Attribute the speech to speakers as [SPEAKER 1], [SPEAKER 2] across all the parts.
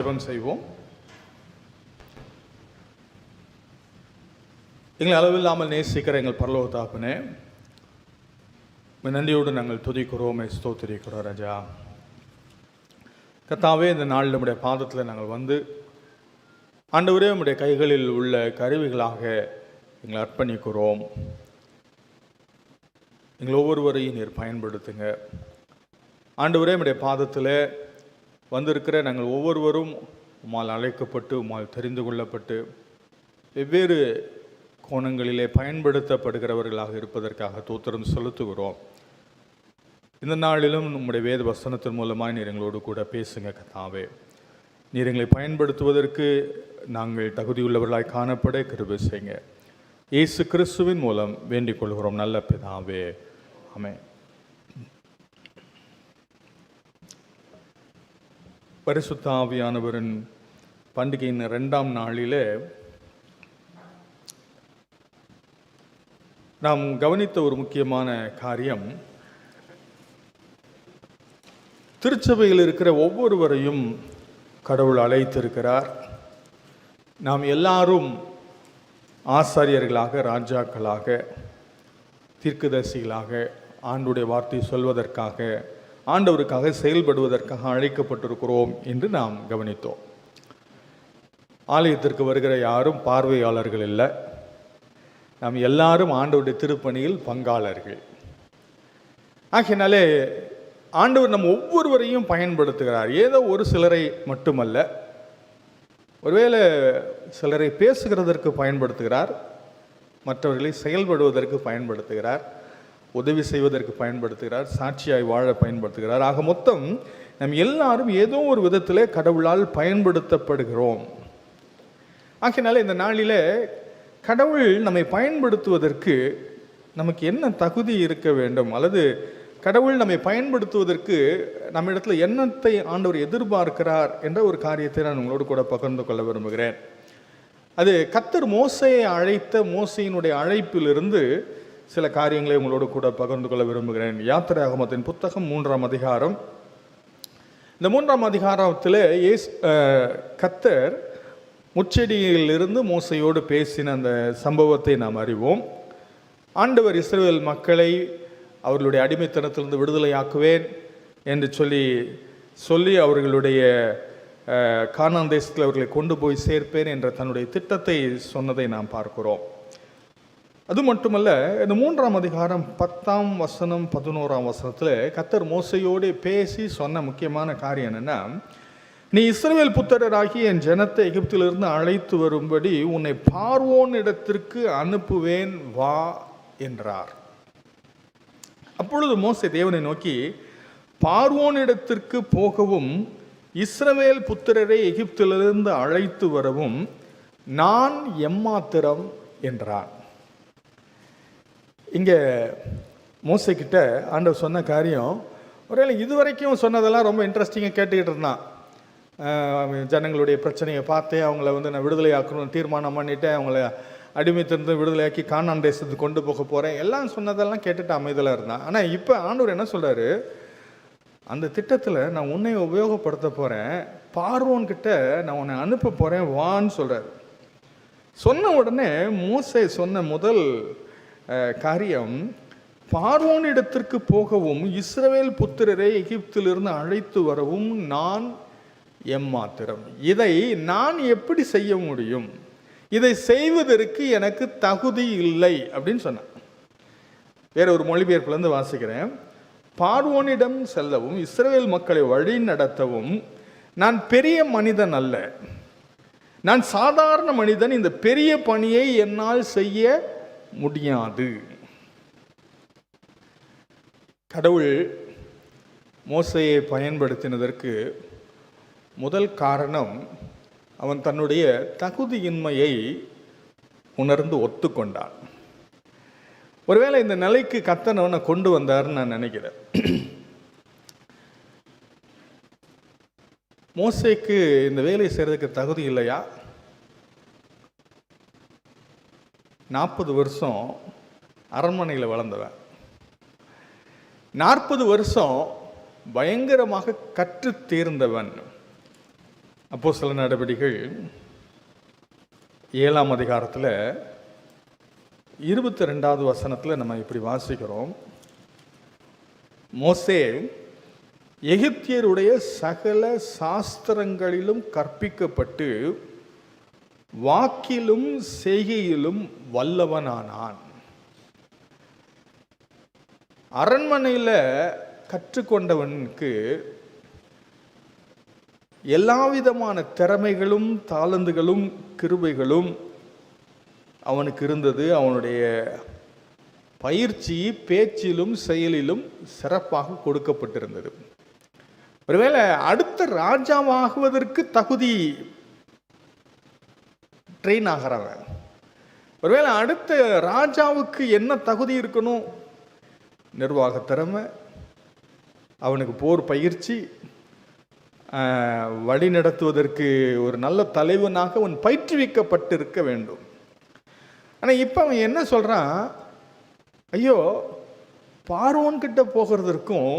[SPEAKER 1] ஜெபம் செய்வோம். எங்களை அளவில்லாமல் நேசிக்கிற எங்கள் பரலோக தகப்பனே, நன்றியோடு நாங்கள் துதிக்கிறோம், ஸ்தோத்திரிக்கிறோம் ராஜா. கர்த்தாவே, இந்த நாள் நம்முடைய பாதத்தில் நாங்கள் வந்து ஆண்டவரே நம்முடைய கைகளில் உள்ள கருவிகளாக எங்களை அர்ப்பணிக்கிறோம். எங்கள் ஒவ்வொருவரையும் நீர் பயன்படுத்துங்க ஆண்டவரே. நம்முடைய பாதத்தில் வந்திருக்கிற நாங்கள் ஒவ்வொருவரும் உம்மால் அழைக்கப்பட்டு உம்மால் தெரிந்து கொள்ளப்பட்டு வெவ்வேறு கோணங்களிலே பயன்படுத்தப்படுகிறவர்களாக இருப்பதற்காக தோத்திரம் செலுத்துகிறோம். இந்த நாளிலும் நம்முடைய வேத வசனத்தின் மூலமாக நீர் எங்களோடு கூட பேசுங்க கர்த்தாவே. நீர் எங்களை பயன்படுத்துவதற்கு நாங்கள் தகுதியுள்ளவர்களாய் காணப்பட கிருபை செய்யுங்க. இயேசு கிறிஸ்துவின் மூலம் வேண்டிக் கொள்கிறோம் நல்ல பிதாவே, ஆமென். பரிசுத்த ஆவியானவரின் பண்டிகையின் 2ஆம் நாளிலே நாம் கவனித்த ஒரு முக்கியமான காரியம், திருச்சபையில் இருக்கிற ஒவ்வொருவரையும் கடவுள் அழைத்திருக்கிறார். நாம் எல்லாரும் ஆசாரியர்களாக, ராஜாக்களாக, தீர்க்கதரிசிகளாக, ஆண்டுடைய வார்த்தை சொல்வதற்காக, ஆண்டவருக்காக செயல்படுவதற்காக அழைக்கப்பட்டிருக்கிறோம் என்று நாம் கவனித்தோம். ஆலயத்திற்கு வருகிற யாரும் பார்வையாளர்கள் இல்லை. நாம் எல்லாரும் ஆண்டவருடைய திருப்பணியில் பங்காளர்கள். ஆகையினாலே ஆண்டவர் நம் ஒவ்வொருவரையும் பயன்படுத்துகிறார். ஏதோ ஒரு சிலரை மட்டுமல்ல. ஒருவேளை சிலரை பேசுகிறதற்கு பயன்படுத்துகிறார், மற்றவர்களை செயல்படுவதற்கு பயன்படுத்துகிறார், உதவி செய்வதற்கு பயன்படுத்துகிறார், சாட்சியாய் வாழ பயன்படுத்துகிறார். ஆக மொத்தம் நம் எல்லாரும் ஏதோ ஒரு விதத்திலே கடவுளால் பயன்படுத்தப்படுகிறோம். ஆகையினால இந்த நாளிலே கடவுள் நம்மை பயன்படுத்துவதற்கு நமக்கு என்ன தகுதி இருக்க வேண்டும், அல்லது கடவுள் நம்மை பயன்படுத்துவதற்கு நம்ம இடத்துல என்னத்தை ஆண்டவர் எதிர்பார்க்கிறார் என்ற ஒரு காரியத்தை நான் உங்களோடு கூட பகிர்ந்து கொள்ள விரும்புகிறேன். அது கர்த்தர் மோசேயை அழைத்த மோசையினுடைய அழைப்பிலிருந்து சில காரியங்களை உங்களோடு கூட பகிர்ந்து கொள்ள விரும்புகிறேன். யாத்திராகமத்தின் புத்தகம் 3ஆம் அதிகாரம். இந்த 3ஆம் அதிகாரத்தில் கர்த்தர் முச்செடியிலிருந்து மோசையோடு பேசின அந்த சம்பவத்தை நாம் அறிவோம். ஆண்டவர் இஸ்ரவேல் மக்களை அவர்களுடைய அடிமைத்தனத்திலிருந்து விடுதலையாக்குவேன் என்று சொல்லி அவர்களுடைய கானான் தேசத்தில் அவர்களை கொண்டு போய் சேர்ப்பேன் என்ற தன்னுடைய திட்டத்தை சொன்னதை நாம் பார்க்கிறோம். அது மட்டுமல்ல, இந்த 3ஆம் அதிகாரம் 10ஆம் வசனம் 11ஆம் வசனத்தில் கர்த்தர் மோசையோடு பேசி சொன்ன முக்கியமான காரியம் என்னென்னா, நீ இஸ்ரவேல் புத்திரராகி என் ஜனத்தை எகிப்திலிருந்து அழைத்து வரும்படி உன்னை பார்வோன் இடத்திற்கு அனுப்புவேன் வா என்றார். அப்பொழுது மோசே தேவனை நோக்கி, பார்வோன் இடத்திற்கு போகவும் இஸ்ரவேல் புத்திரரை எகிப்திலிருந்து அழைத்து வரவும் நான் எம்மாத்திரம் என்றார். இங்கே மோசே கிட்ட ஆண்டவர் சொன்ன காரியம், ஒருவேளை இதுவரைக்கும் சொன்னதெல்லாம் ரொம்ப இன்ட்ரெஸ்டிங்காக கேட்டுக்கிட்டு இருந்தான். ஜனங்களுடைய பிரச்சனையை பார்த்து அவங்கள நான் விடுதலை ஆக்கணும்னு தீர்மானம் பண்ணிவிட்டு அவங்கள அடிமைத்திருந்து விடுதலையாக்கி கானான் தேசத்துக்கு கொண்டு போக போகிறேன், எல்லாம் சொன்னதெல்லாம் கேட்டுட்டு அமைதலாக இருந்தான். ஆனால் இப்போ ஆண்டவர் என்ன சொல்கிறாரு, அந்த திட்டத்தில் நான் உன்னை உபயோகப்படுத்த போகிறேன், பார்வோன்கிட்ட நான் உன்னை அனுப்ப போகிறேன் வான்னு சொல்கிறார். சொன்ன உடனே மோசே சொன்ன முதல் காரியம், பார்வோனிடத்திற்கு போகவும் இஸ்ரவேல் புத்திரரை எகிப்திலிருந்து அழைத்து வரவும் நான் எம்மாத்திரம். இதை நான் எப்படி செய்ய முடியும், இதை செய்வதற்கு எனக்கு தகுதி இல்லை அப்படின்னு சொன்னான். வேற ஒரு மொழிபெயர்ப்புலேருந்து வாசிக்கிறேன். பார்வோனிடம் செல்லவும் இஸ்ரவேல் மக்களை வழி நடத்தவும் நான் பெரிய மனிதன் அல்ல, நான் சாதாரண மனிதன், இந்த பெரிய பணியை என்னால் செய்ய முடியாது. கடவுள் மோசையை பயன்படுத்தினதற்கு முதல் காரணம், அவன் தன்னுடைய தகுதியின்மையை உணர்ந்து ஒத்துக்கொண்டான். ஒருவேளை இந்த நிலைக்கு கர்த்தர் அவனை கொண்டு வந்தார்னு நான் நினைக்கிறேன். மோசேக்கு இந்த வேலையை செய்யறதுக்கு தகுதி இல்லையா? 40 வருஷம் அரண்மனையில் வளர்ந்தவன், 40 வருஷம் பயங்கரமாக கற்று தேர்ந்தவன். அப்போஸ்தல நடவடிக்கைகள் 7ஆம் அதிகாரத்தில் 22வது வசனத்தில் நம்ம இப்படி வாசிக்கிறோம். மோசே எகிப்தியருடைய சகல சாஸ்திரங்களிலும் கற்பிக்கப்பட்டு வாக்கிலும் செய்கையிலும் வல்லவனானான். அரண்மனையில் கற்றுக்கொண்டவனுக்கு எல்லாவிதமான திறமைகளும் தாளந்துகளும் கிருபைகளும் அவனுக்கு இருந்தது. அவனுடைய பயிற்சி பேச்சிலும் செயலிலும் சிறப்பாக கொடுக்கப்பட்டிருந்தது. ஒருவேளை அடுத்த ராஜாவாகுவதற்கு தகுதி ட்ரெயின் ஆகிறவன், ஒருவேளை அடுத்த ராஜாவுக்கு என்ன தகுதி இருக்கணும்? நிர்வாக திறமை, அவனுக்கு போர் பயிற்சி, வழி நடத்துவதற்கு ஒரு நல்ல தலைவனாக அவன் பயிற்றுவிக்கப்பட்டிருக்க வேண்டும். ஆனால் இப்போ அவன் என்ன சொல்கிறான்? ஐயோ, பார்வோன்கிட்ட போகிறதற்கும்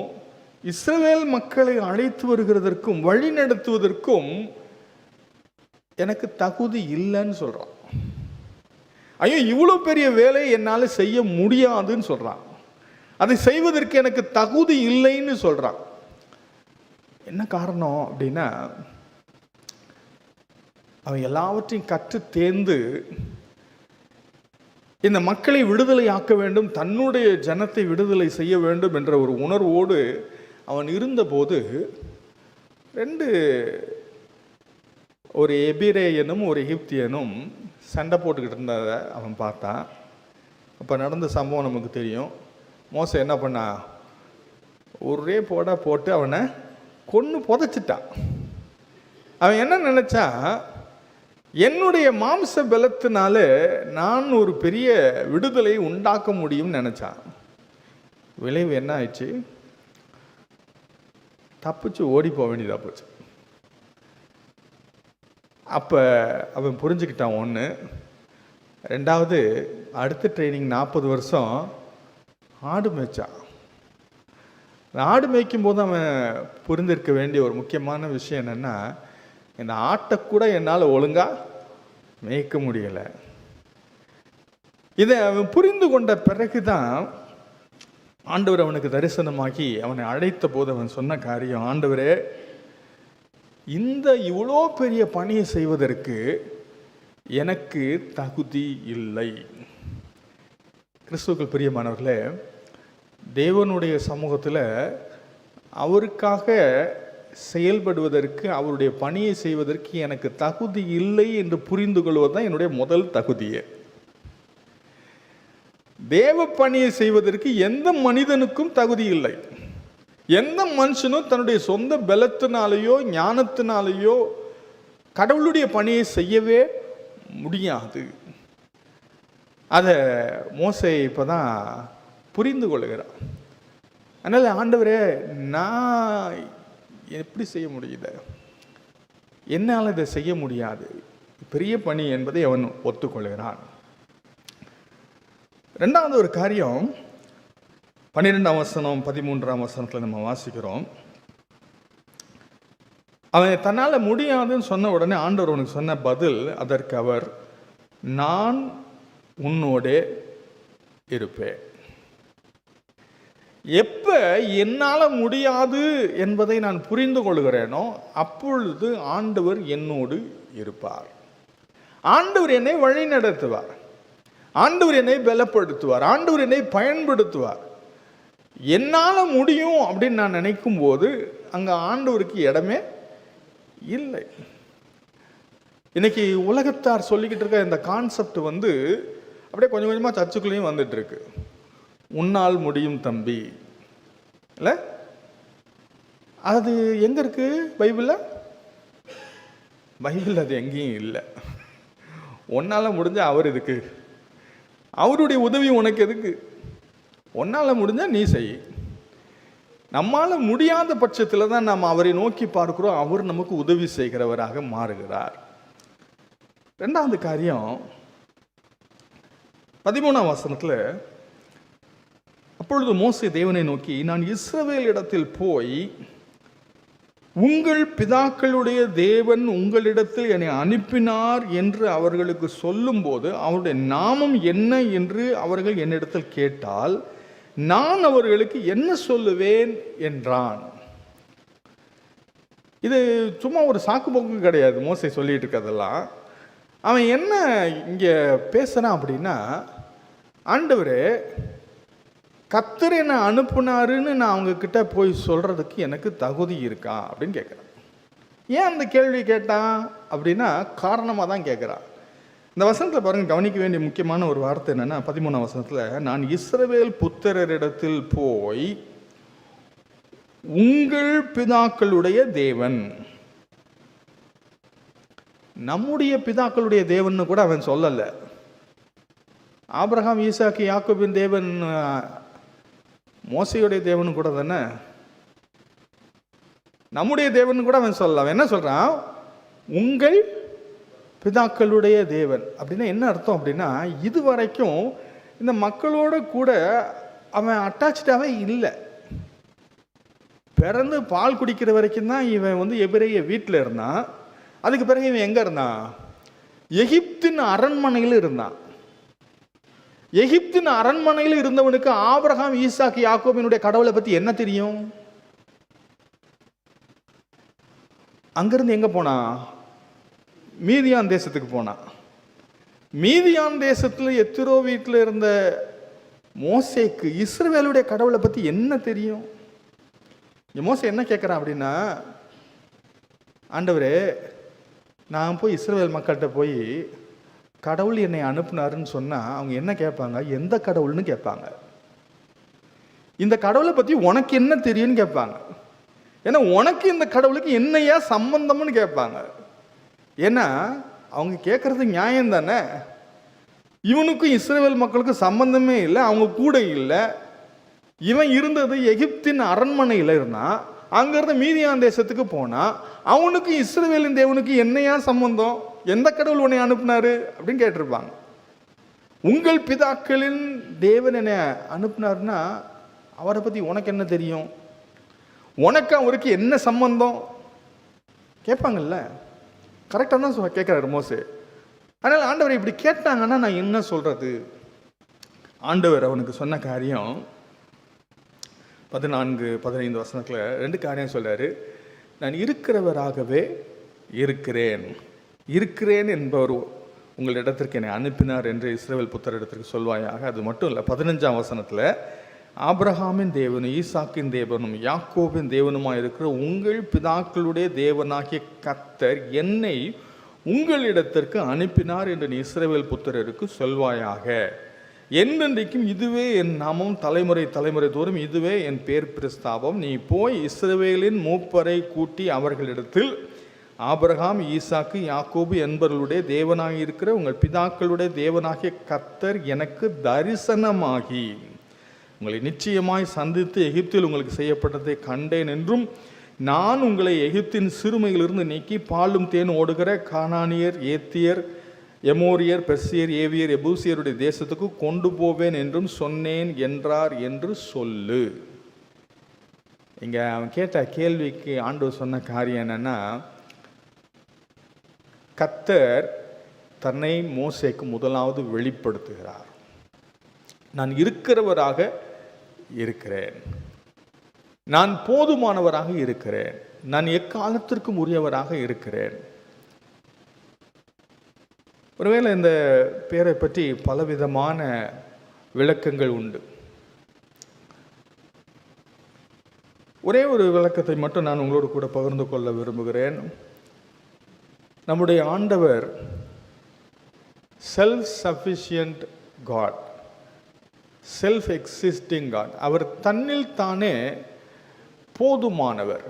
[SPEAKER 1] இஸ்ரவேல் மக்களை அழைத்து வருகிறதற்கும் வழி நடத்துவதற்கும் எனக்கு தகுதி இல்லைன்னு சொல்கிறான். ஐயோ, இவ்வளோ பெரிய வேலையை என்னால் செய்ய முடியாதுன்னு சொல்கிறான். அதை செய்வதற்கு எனக்கு தகுதி இல்லைன்னு சொல்கிறான். என்ன காரணம் அப்படின்னா, அவன் எல்லாவற்றையும் கற்று தேர்ந்து இந்த மக்களை விடுதலை ஆக்க வேண்டும், தன்னுடைய ஜனத்தை விடுதலை செய்ய வேண்டும் என்ற ஒரு உணர்வோடு அவன் இருந்தபோது ஒரு எபிரேயனும் ஒரு எகிப்தியனும் சண்டை போட்டுக்கிட்டு இருந்ததை அவன் பார்த்தான். அப்போ நடந்த சம்பவம் நமக்கு தெரியும். மோசே என்ன பண்ணா? ஒரே போட்டு அவனை கொன்று புதைச்சிட்டான். அவன் என்ன நினைச்சா, என்னுடைய மாம்ச பலத்தினால நான் ஒரு பெரிய விடுதலை உண்டாக்க முடியும்னு நினைச்சான். விளைவு என்ன ஆயிடுச்சு? தப்பிச்சு ஓடி போக வேண்டியதா போச்சு. அப்போ அவன் புரிஞ்சுக்கிட்டான். ஒன்று. ரெண்டாவது, அடுத்த ட்ரைனிங் 40 வருஷம் ஆடு மேய்ச்சான். ஆடு மேய்க்கும் போது அவன் புரிந்திருக்க வேண்டிய ஒரு முக்கியமான விஷயம் என்னென்னா, இந்த ஆட்டை கூட என்னால் ஒழுங்காக மேய்க்க முடியலை. இதை அவன் புரிந்து கொண்ட பிறகுதான் ஆண்டவர் அவனுக்கு தரிசனமாகி அவனை அழைத்த போது அவன் சொன்ன காரியம், ஆண்டவரே, இந்த இவ்வளோ பெரிய பணியை செய்வதற்கு எனக்கு தகுதி இல்லை. கிறிஸ்துவுக்குள் பிரியமானவர்களே, தேவனுடைய சமூகத்தில் அவருக்காக செயல்படுவதற்கு, அவருடைய பணியை செய்வதற்கு எனக்கு தகுதி இல்லை என்று புரிந்து கொள்வது தான் என்னுடைய முதல் தகுதியே. தேவ பணியை செய்வதற்கு எந்த மனிதனுக்கும் தகுதி இல்லை. எந்த மனுஷனும் தன்னுடைய சொந்த பலத்தினாலேயோ ஞானத்தினாலேயோ கடவுளுடைய பணியை செய்யவே முடியாது. அதை மோசே இப்போதான் புரிந்து கொள்கிறான். அதனால், ஆண்டவரே, நான் எப்படி செய்ய முடியல, என்னால் இதை செய்ய முடியாது, பெரிய பணி என்பதை அவன் ஒத்துக்கொள்கிறான். ரெண்டாவது ஒரு காரியம் 12ஆம் வசனம் 13ஆம் வசனத்தில் நம்ம வாசிக்கிறோம். அவன் தன்னால் முடியாதுன்னு சொன்ன உடனே ஆண்டவர் அவனுக்கு சொன்ன பதில், அதற்கு அவர், நான் உன்னோடே இருப்பேன். எப்போ என்னால் முடியாது என்பதை நான் புரிந்து கொள்கிறேனோ அப்பொழுது ஆண்டவர் என்னோடு இருப்பார். ஆண்டவர் என்னை வழி நடத்துவார், ஆண்டவர் என்னை பலப்படுத்துவார், ஆண்டவர் என்னை பயன்படுத்துவார். என்னால் முடியும் அப்படின்னு நான் நினைக்கும் போது அங்கே ஆண்டவருக்கு இடமே இல்லை. இன்னைக்கு உலகத்தார் சொல்லிக்கிட்டு இருக்க இந்த கான்செப்ட் அப்படியே கொஞ்சம் கொஞ்சமாக சர்ச்சுக்குள்ளேயும் வந்துட்டு இருக்கு. உன்னால் முடியும் தம்பி, இல்லை? அது எங்க இருக்கு பைபிளில்? பைபிள் அது எங்கேயும் இல்லை. உன்னால் முடிஞ்ச அவர் எதுக்கு? அவருடைய உதவி உனக்கு எதுக்கு? உன்னால் முடிஞ்ச நீ செய். நம்மால் முடியாத பட்சத்தில் தான் நாம் அவரை நோக்கி பார்க்கிறோம். அவர் நமக்கு உதவி செய்கிறவராக மாறுகிறார். ரெண்டாவது காரியம் 13ஆம் வசனத்தில், அப்பொழுது மோசே தேவனை நோக்கி, நான் இஸ்ரவேல் இடத்தில் போய் உங்கள் பிதாக்களுடைய தேவன் உங்களிடத்தில் என்னை அனுப்பினார் என்று அவர்களுக்கு சொல்லும்போது அவருடைய நாமம் என்ன என்று அவர்கள் என்னிடத்தில் கேட்டால் நான் அவர்களுக்கு என்ன சொல்லுவேன் என்றான். இது சும்மா ஒரு சாக்கு போக்கு கிடையாது. மோசே சொல்லிட்டு இருக்கிறதெல்லாம் அவன் என்ன இங்கே பேசுகிறான் அப்படின்னா, ஆண்டவரே, கர்த்தர் என்னை அனுப்புனாருன்னு நான் அவங்கக்கிட்ட போய் சொல்கிறதுக்கு எனக்கு தகுதி இருக்கா அப்படின்னு கேட்குறான். ஏன் அந்த கேள்வி கேட்டான் அப்படின்னா காரணமாக தான் கேட்குறான். இந்த வசனத்தில் பாருங்கள், கவனிக்க வேண்டிய முக்கியமான ஒரு வார்த்தை என்னென்னா 13ஆம் வசனத்தில், நான் இஸ்ரவேல் புத்திரரிடத்தில் போய் உங்கள் பிதாக்களுடைய தேவன். நம்முடைய பிதாக்களுடைய தேவன் கூட அவன் சொல்லலை. ஆபிரகாம், ஈசாக்கு, யாக்கோபின் தேவன் மோசையுடைய தேவன் கூட தானே. நம்முடைய தேவன் கூட அவன் சொல்லலாம். அவன் என்ன சொல்றான்? உங்கள் பிதாக்களுடைய தேவன். அப்படின்னா என்ன அர்த்தம் அப்படின்னா, இது வரைக்கும் இந்த மக்களோட கூட அவன் அட்டாச்சாகவே இல்லை. பிறந்து பால் குடிக்கிற வரைக்கும் தான் இவன் எபிரேய வீட்டில் இருந்தான். அதுக்கு பிறகு இவன் எங்கே இருந்தான்? எகிப்தின் அரண்மனையில் இருந்தான். எகிப்தின் அரண்மனையில் இருந்தவனுக்கு ஆபிரகாம், ஈசாக்கு, யாக்கோபினுடைய கடவுளை பற்றி என்ன தெரியும்? அங்கிருந்து எங்கே போனான்? மீதியான் தேசத்துக்கு போனான். மீதியான் தேசத்தில் எத்திரோ வீட்டில் இருந்த மோசேக்கு இஸ்ரவேலுடைய கடவுளை பற்றி என்ன தெரியும்? மோசே என்ன கேட்குறான் அப்படின்னா, ஆண்டவரே, நான் போய் இஸ்ரவேல் மக்கள்கிட்ட போய் கடவுள் என்னை அனுப்புனாருன்னு சொன்னால் அவங்க என்ன கேட்பாங்க? எந்த கடவுள்னு கேட்பாங்க. இந்த கடவுளை பற்றி உனக்கு என்ன தெரியும்னு கேட்பாங்க. ஏன்னா உனக்கு இந்த கடவுளுக்கு என்னையா சம்பந்தம்னு கேட்பாங்க. ஏன்னா அவங்க கேட்குறது நியாயம் தானே. இவனுக்கும் இஸ்ரவேல் மக்களுக்கும் சம்பந்தமே இல்லை, அவங்க கூட இல்லை. இவன் இருந்தது எகிப்தின் அரண்மனையில் இருந்தான். அங்கேருந்து மீதியான் தேசத்துக்கு போனால் அவனுக்கு இஸ்ரவேலின் தேவனுக்கு என்னையா சம்பந்தம்? எந்த கடவுள் உன்னை அனுப்புனாரு அப்படின்னு கேட்டிருப்பாங்க. உங்கள் பிதாக்களின் தேவன் என்னை அனுப்புனாருன்னா அவரை பற்றி உனக்கு என்ன தெரியும்? உனக்கு அவருக்கு என்ன சம்பந்தம் கேட்பாங்கல்ல. கரெக்டாக தான் கேட்குறாரு மோசே. அதனால் ஆண்டவர் இப்படி கேட்டாங்கன்னா நான் என்ன சொல்கிறது? ஆண்டவர் அவனுக்கு சொன்ன காரியம் 14-15 வசனத்தில் 2 காரியம் சொல்றாரு. நான் இருக்கிறவராகவே இருக்கிறேன். இருக்கிறேன் என்பவர் உங்களிடத்திற்கு என்னை அனுப்பினார் என்று இஸ்ரவேல் புத்திரரிடத்திற்கு சொல்வாயாக. அது மட்டும் இல்லை, 15ஆம் வசனத்தில், ஆபிரகாமின் தேவனும் ஈசாக்கின் தேவனும் யாக்கோபின் தேவனுமாக இருக்கிற உங்கள் பிதாக்களுடைய தேவனாகிய கர்த்தர் என்னை உங்களிடத்திற்கு அனுப்பினார் என்று நீ இஸ்ரவேல் புத்திரருக்கு சொல்வாயாக. என்றென்றைக்கும் இதுவே என் நாமம், தலைமுறை தலைமுறை தோறும் இதுவே என் பேர் பிரஸ்தாபம். நீ போய் இஸ்ரவேலின் மூப்பரை கூட்டி அவர்களிடத்தில், ஆபிரகாம், ஈசாக்கு, யாக்கோபு என்பவர்களுடைய தேவனாக இருக்கிற உங்கள் பிதாக்களுடைய தேவனாகிய கர்த்தர் எனக்கு தரிசனமாகி உங்களை நிச்சயமாய் சந்தித்து எகிப்தில் உங்களுக்கு செய்யப்பட்டதை கண்டேன் என்றும், நான் உங்களை எகிப்தின் சிறுமையிலிருந்து நீக்கி பாலும் தேன் ஓடுகிற கானானியர், ஏத்தியர், எமோரியர், பெர்சியர், ஏவியர், எபூசியருடைய தேசத்துக்கு கொண்டு போவேன் என்றும் சொன்னேன் என்றார் என்று சொல்லு. இங்க அவன் கேட்ட கேள்விக்கு ஆண்டவர் சொன்ன காரியம் என்னன்னா, கர்த்தர் தன்னை மோசேக்கு முதலாவது வெளிப்படுத்துகிறார். நான் இருக்கிறவராக இருக்கிறேன், நான் போதுமானவராக இருக்கிறேன், நான் எக்காலத்திற்கும் உரியவராக இருக்கிறேன். ஒருவேளை இந்த பேரை பற்றி பலவிதமான விளக்கங்கள் உண்டு. ஒரே ஒரு விளக்கத்தை மட்டும் நான் உங்களோடு கூட பகிர்ந்து கொள்ள விரும்புகிறேன். நம்முடைய ஆண்டவர் self sufficient God, self existing God. அவர் தன்னில் தானே போதுமானவர்.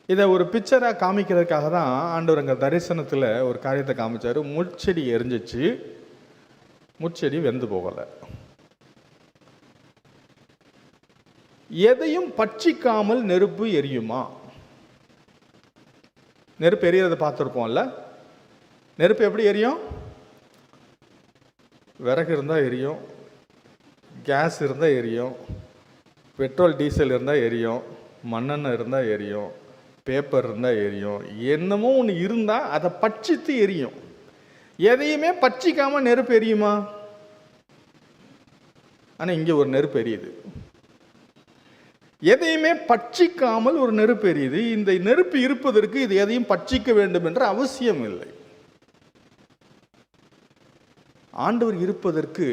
[SPEAKER 1] இதை ஒரு பிக்சராக காமிக்கிறதுக்காக தான் ஆண்டவர் அங்கே தரிசனத்தில் ஒரு காரியத்தை காமிச்சார். முட்செடி எரிஞ்சிச்சு, முட்செடி வெந்து போகலை. எதையும் பட்சிக்காமல் நெருப்பு எரியுமா? நெருப்பு எரியறதை பார்த்துருப்போம்ல. நெருப்பு எப்படி எரியும்? விறகு இருந்தால் எரியும், கேஸ் இருந்தால் எரியும், பெட்ரோல் டீசல் இருந்தால் எரியும், மண்ணெண்ணெய் இருந்தால் எரியும், பேப்பர் இருந்தால் எரியும், என்னமோ ஒன்று இருந்தால் அதை பட்சித்து எரியும். எதையுமே பட்சிக்காமல் நெருப்பு எரியுமா? ஆனால் இங்கே ஒரு நெருப்பு எரியுது. எதையுமே பட்சிக்காமல் ஒரு நெருப்பு எரியுது. இந்த நெருப்பு இருப்பதற்கு இது எதையும் பட்சிக்க வேண்டும் என்ற அவசியம் இல்லை. ஆண்டவர் இருப்பதற்கு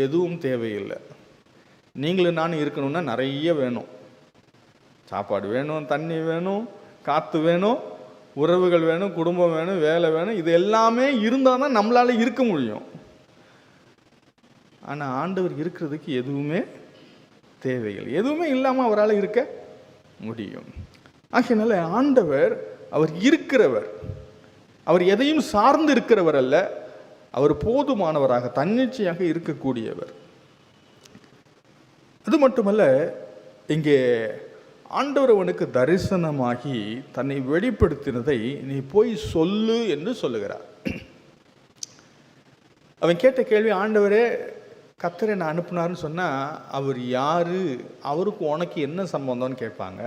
[SPEAKER 1] எதுவும் தேவையில்லை. நீங்களும் நானும் இருக்கணும்னா நிறைய வேணும். சாப்பாடு வேணும், தண்ணி வேணும், காற்று வேணும், உறவுகள் வேணும், குடும்பம் வேணும், வேலை வேணும். இது எல்லாமே இருந்தால் தான் நம்மளால இருக்க முடியும். ஆனால் ஆண்டவர் இருக்கிறதுக்கு எதுவுமே தேவையில்லை. எதுவுமே இல்லாமல் அவரால் இருக்க முடியும். ஆகையினால ஆண்டவர் அவர் இருக்கிறவர். அவர் எதையும் சார்ந்து இருக்கிறவர் அல்ல. அவர் போதுமானவராக தன்னிச்சையாக இருக்கக்கூடியவர். அது மட்டுமல்ல, இங்கே ஆண்டவர் அவனுக்கு தரிசனமாகி தன்னை வெளிப்படுத்தினதை நீ போய் சொல்லு என்று சொல்லுகிறார். அவன் கேட்ட கேள்வி, ஆண்டவரே கர்த்தரை நான் அனுப்புனார்னு சொன்னால் அவர் யார், அவருக்கு உனக்கு என்ன சம்பந்தம்னு கேட்பாங்க.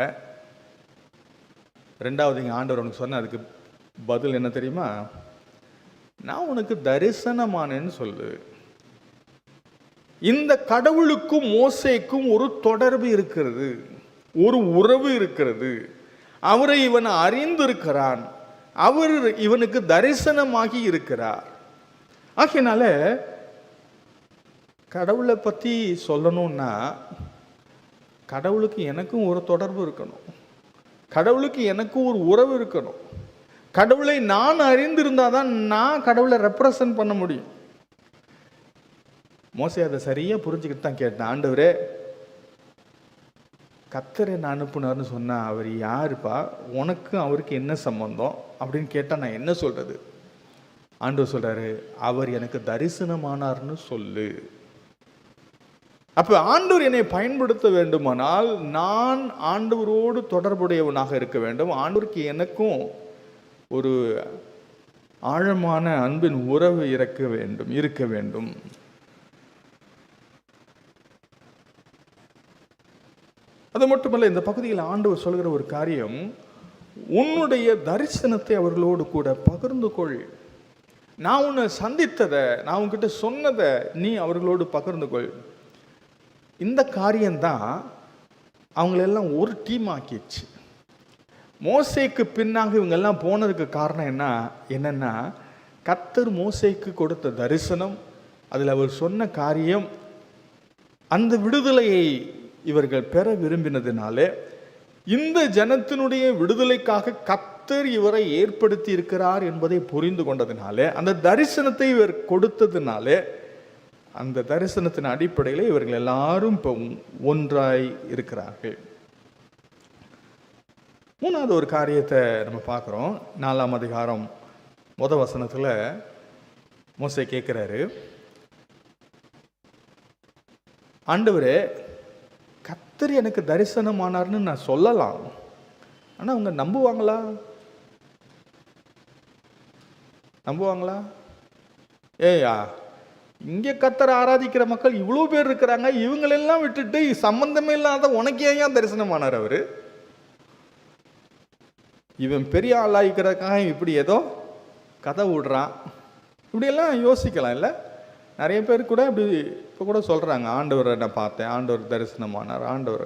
[SPEAKER 1] ரெண்டாவது இங்கே ஆண்டவர் உனக்கு சொன்ன அதுக்கு பதில் என்ன தெரியுமா? நான் உனக்கு தரிசனமானேன்னு சொல்லு. இந்த கடவுளுக்கும் மோசேக்கும் ஒரு தொடர்பு இருக்கிறது, ஒரு உறவு இருக்கிறது. அவரை இவன் அறிந்திருக்கிறான், அவர் இவனுக்கு தரிசனமாகி இருக்கிறார். ஆகையினால கடவுளை பற்றி சொல்லணும்னா கடவுளுக்கு எனக்கும் ஒரு தொடர்பு இருக்கணும், கடவுளுக்கு எனக்கும் ஒரு உறவு இருக்கணும். கடவுளை நான் அறிந்திருந்தால் தான் நான் கடவுளை ரெப்ரசன்ட் பண்ண முடியும். மோசே அதை சரியாக புரிஞ்சுக்கிட்டு தான் கேட்டேன், ஆண்டவரே கர்த்தரை நான் அனுப்புனார்னு சொன்னா அவர் யாருப்பா, உனக்கும் அவருக்கு என்ன சம்பந்தம் அப்படின்னு கேட்டால் நான் என்ன சொல்றது? ஆண்டவர் சொல்றாரு, அவர் எனக்கு தரிசனமானார்னு சொல்லு. அப்ப ஆண்டவர் என்னை பயன்படுத்த வேண்டுமானால் நான் ஆண்டவரோடு தொடர்புடையவனாக இருக்க வேண்டும். ஆண்டவருக்கு எனக்கும் ஒரு ஆழமான அன்பின் உறவு இருக்க வேண்டும். அது மட்டுமல்ல, இந்த பகுதியில் ஆண்டவர் சொல்கிற ஒரு காரியம், உன்னுடைய தரிசனத்தை அவர்களோடு கூட பகிர்ந்து கொள். நான் உன்னை சந்தித்ததை, நான் உன்கிட்ட சொன்னதை நீ அவர்களோடு பகிர்ந்து கொள். இந்த காரியம்தான் அவங்களெல்லாம் ஒரு டீம் ஆக்கிடுச்சு. மோசேக்கு பின்னாக இவங்கெல்லாம் போனதுக்கு காரணம் என்னன்னா கர்த்தர் மோசேக்கு கொடுத்த தரிசனம், அதில் அவர் சொன்ன காரியம், அந்த விடுதலையை இவர்கள் பெற விரும்பினதுனாலே, இந்த ஜனத்தினுடைய விடுதலைக்காக கர்த்தர் இவரை ஏற்படுத்தி இருக்கிறார் என்பதை புரிந்து கொண்டதுனாலே, அந்த தரிசனத்தை இவர் கொடுத்ததுனாலே, அந்த தரிசனத்தின் அடிப்படையில் இவர்கள் எல்லாரும் இப்போ ஒன்றாய் இருக்கிறார்கள். மூணாவது ஒரு காரியத்தை நம்ம பார்க்குறோம். 4ஆம் அதிகாரம் முதல் வசனத்தில் மோசே கேட்குறாரு, ஆண்டவரே கர்த்தர் எனக்கு தரிசனமானார்னு நான் சொல்லலாம், ஆனால் அவங்க நம்புவாங்களா? ஏயா, இங்கே கர்த்தரை ஆராதிக்கிற மக்கள் இவ்வளோ பேர் இருக்கிறாங்க, இவங்களெல்லாம் விட்டுட்டு சம்பந்தமே இல்லாத உனக்கு ஏன் தரிசனமானார் அவர்? இவன் பெரிய ஆளாய்க்கிறதுக்காக இப்படி ஏதோ கதை விடுறான், இப்படியெல்லாம் யோசிக்கலாம் இல்லை? நிறைய பேர் கூட இப்படி இப்போ கூட சொல்கிறாங்க, ஆண்டவரை நான் பார்த்தேன், ஆண்டவர் தரிசனமானார். ஆண்டவர்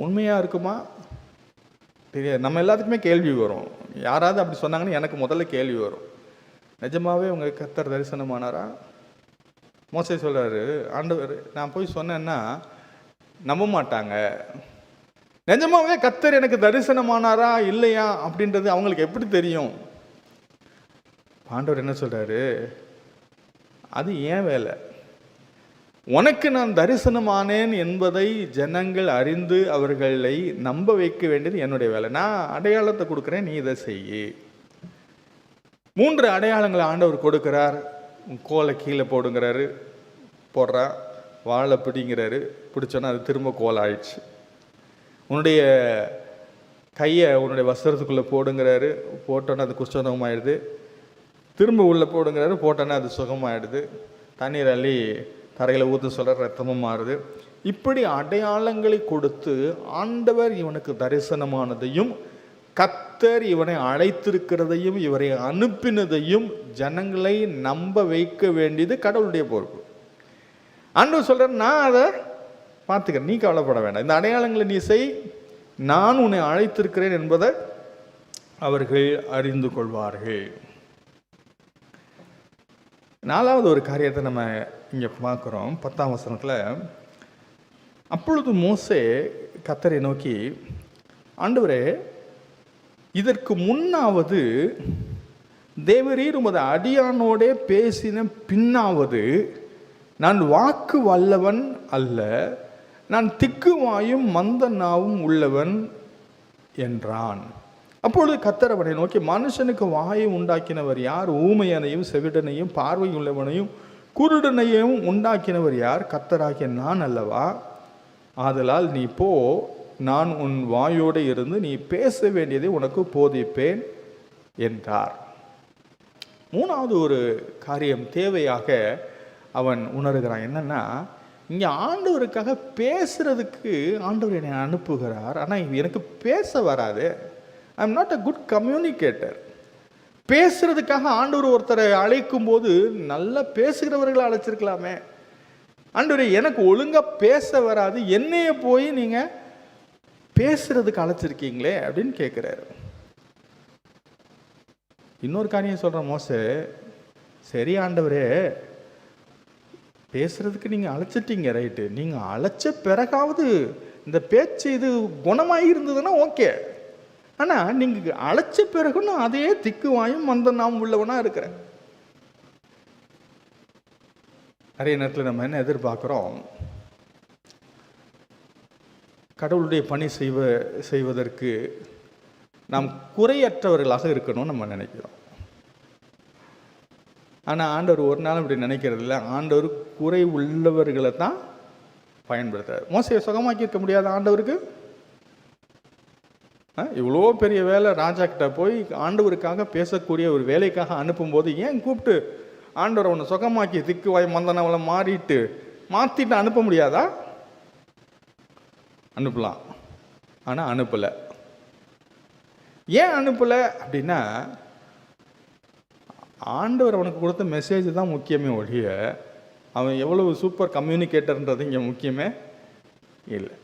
[SPEAKER 1] உண்மையாக இருக்குமா தெரியாது. நம்ம எல்லாத்துக்குமே கேள்வி வரும். யாராவது அப்படி சொன்னாங்கன்னு எனக்கு முதல்ல கேள்வி வரும், நிஜமாவே உங்க கர்த்தர் தரிசனமானாரா? மோசே சொல்றாரு, ஆண்டவர் நான் போய் சொன்னேன்னா நம்ப மாட்டாங்க. நிஜமாவே கர்த்தர் எனக்கு தரிசனமானாரா இல்லையா அப்படின்றது அவங்களுக்கு எப்படி தெரியும்? ஆண்டவர் என்ன சொல்றாரு, அது ஏன் வேலை. உனக்கு நான் தரிசனமானேன் என்பதை ஜனங்கள் அறிந்து அவர்களை நம்ப வைக்க வேண்டியது என்னுடைய வேலை. நான் அடையாளத்தை கொடுக்குறேன், நீ இதை செய்யி. 3 அடையாளங்களை ஆண்டவர் கொடுக்கிறார். கோலை கீழே போடுங்கிறாரு, போடுறா. வாழை பிடிங்கிறாரு, பிடிச்சோன்னா அது திரும்ப கோல் ஆயிடுச்சு. உன்னுடைய கையை உன்னுடைய வஸ்திரத்துக்குள்ளே போடுங்கிறாரு, போட்டோன்னா அது குஷ்டரோகமாயிடுது. திரும்ப உள்ளே போடுங்கிறாரு, போட்டோன்னா அது சுகமாயிடுது. தண்ணீர் அள்ளி தரையில் ஊற்று சொல்கிற ரத்தமும் மாறுது. இப்படி அடையாளங்களை கொடுத்து ஆண்டவர் இவனுக்கு தரிசனமானதையும் கர்த்தர் இவனை அழைத்திருக்கிறதையும் இவரை அனுப்பினதையும் ஜனங்களை நம்ப வைக்க வேண்டியது கடவுளுடைய பொறுப்பு. ஆண்டவர் சொல்கிறார், நான் அதை பார்த்துக்கிறேன், நீ கவலைப்பட வேண்டாம், இந்த அடையாளங்களை நீ செய், நான் உன்னை அழைத்திருக்கிறேன் என்பதை அவர்கள் அறிந்து கொள்வார்கள். நாலாவது ஒரு காரியத்தை நம்ம இங்கே பார்க்குறோம் 10ஆம் வசனத்தில். அப்பொழுது மோசே கர்த்தரை நோக்கி, ஆண்டவரே, இதற்கு முன்னாவது தேவரீர் உமது அடியானோடே பேசின பின்னாவது நான் வாக்கு வல்லவன் அல்ல, நான் திக்குவாயும் மந்த நாவும் உள்ளவன் என்றான். அப்பொழுது கர்த்தர் அவனை நோக்கி, மனுஷனுக்கு வாயை உண்டாக்கினவர் யார்? ஊமையனையும் செவிடனையும் பார்வையுள்ளவனையும் குருடனையும் உண்டாக்கினவர் யார்? கர்த்தராகிய நான் அல்லவா? ஆதலால் நீ போ, நான் உன் வாயோடு இருந்து நீ பேச வேண்டியதை உனக்கு போதிப்பேன் என்றார். மூணாவது ஒரு காரியம் தேவையாக அவன் உணர்கிறான். என்னன்னா, இங்கே ஆண்டவருக்காக பேசுறதுக்கு ஆண்டவர் என்னை அனுப்புகிறார், ஆனால் எனக்கு பேச வராது. I am not a good communicator. பேசுறதுக்காக ஆண்டவர் ஒருத்தரை அழைக்கும் போது நல்லா பேசுகிறவர்களை அழைச்சிருக்கலாமே. ஆண்டவரே, எனக்கு ஒழுங்காக பேச வராது, என்னைய போய் நீங்கள் பேசுறதுக்கு அழைச்சிருக்கீங்களே அப்படின்னு கேட்குறாரு. இன்னொரு காரியம் சொல்கிறேன், மோசே, சரி ஆண்டவரே, பேசுறதுக்கு நீங்கள் அழைச்சிட்டீங்க, ரைட்டு, நீங்கள் அழைச்ச பிறகாவது இந்த பேச்சு இது குணமாக இருந்ததுன்னா ஓகே, ஆனால் நீங்கள் அழைச்ச பிறகு நான் அதே திக்குவாயும் மந்த நாம் உள்ளவனாக இருக்கிறேன். நிறைய நேரத்தில் நம்ம என்ன எதிர்பார்க்குறோம், கடவுளுடைய பணி செய்வதற்கு நாம் குறையற்றவர்களாக இருக்கணும்னு நம்ம நினைக்கிறோம். ஆனால் ஆண்டவர் ஒரு நாள் அப்படி நினைக்கிறது இல்லை. ஆண்டவர் குறை உள்ளவர்களை தான் பயன்படுத்துறார். மோசையை சுகமாக்கி இருக்க முடியாத ஆண்டவருக்கு இவ்வளோ பெரிய வேலை, ராஜா கிட்ட போய் ஆண்டவருக்காக பேசக்கூடிய ஒரு வேலைக்காக அனுப்பும்போது ஏன் கூப்பிட்டு ஆண்டவர் அவனை சுகமாக்கி திக்குவாய் மந்தனவளை மாற்றிட்டு அனுப்ப முடியாதா? அனுப்பலாம், ஆனால் அனுப்பலை. ஏன் அனுப்பலை அப்படின்னா, ஆண்டவர் அவனுக்கு கொடுத்த மெசேஜ் தான் முக்கியமே ஒழிய அவன் எவ்வளவு சூப்பர் கம்யூனிகேட்டர்ன்றது இங்கே முக்கியமே இல்லை.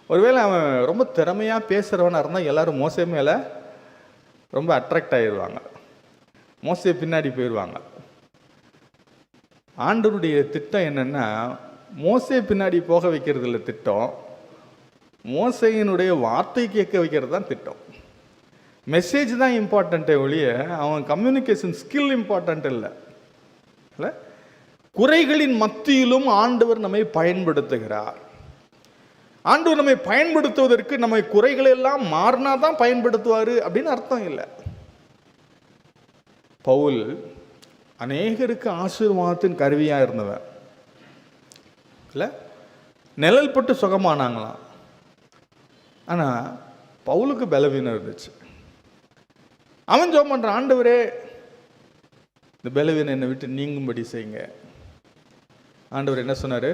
[SPEAKER 1] ஒருவேளை அவன் ரொம்ப திறமையாக பேசுகிறவனாக இருந்தால் எல்லோரும் மோசே மேலே ரொம்ப அட்ராக்ட் ஆகிடுவாங்க, மோசே பின்னாடி போயிடுவாங்க. ஆண்டவருடைய திட்டம் என்னென்னா, மோசே பின்னாடி போக வைக்கிறது இல்லை திட்டம், மோசையினுடைய வார்த்தை கேட்க வைக்கிறது தான் திட்டம். மெசேஜ் தான் இம்பார்ட்டண்ட்டே ஒழிய அவன் கம்யூனிகேஷன் ஸ்கில் இம்பார்ட்டண்ட் இல்லை. குறைகளின் மத்தியிலும் ஆண்டவர் நம்மை பயன்படுத்துகிறார். ஆண்டவர் நம்மை பயன்படுத்துவதற்கு நம்மை குறைகள் எல்லாம் மாறினா தான் பயன்படுத்துவார் அப்படின்னு அர்த்தம் இல்லை. பவுல் அநேகருக்கு ஆசீர்வாதத்தின் கருவியாக இருந்தவன் இல்லை, நிழல் பட்டு சுகமானாங்களாம். ஆனால் பவுலுக்கு பலவீனம் இருந்துச்சு. அவன் ஜெபம் பண்ணுறான், ஆண்டவரே இந்த பலவீனம் என்னை விட்டு நீங்கும்படி செய்யுங்க. ஆண்டவர் என்ன சொன்னார்?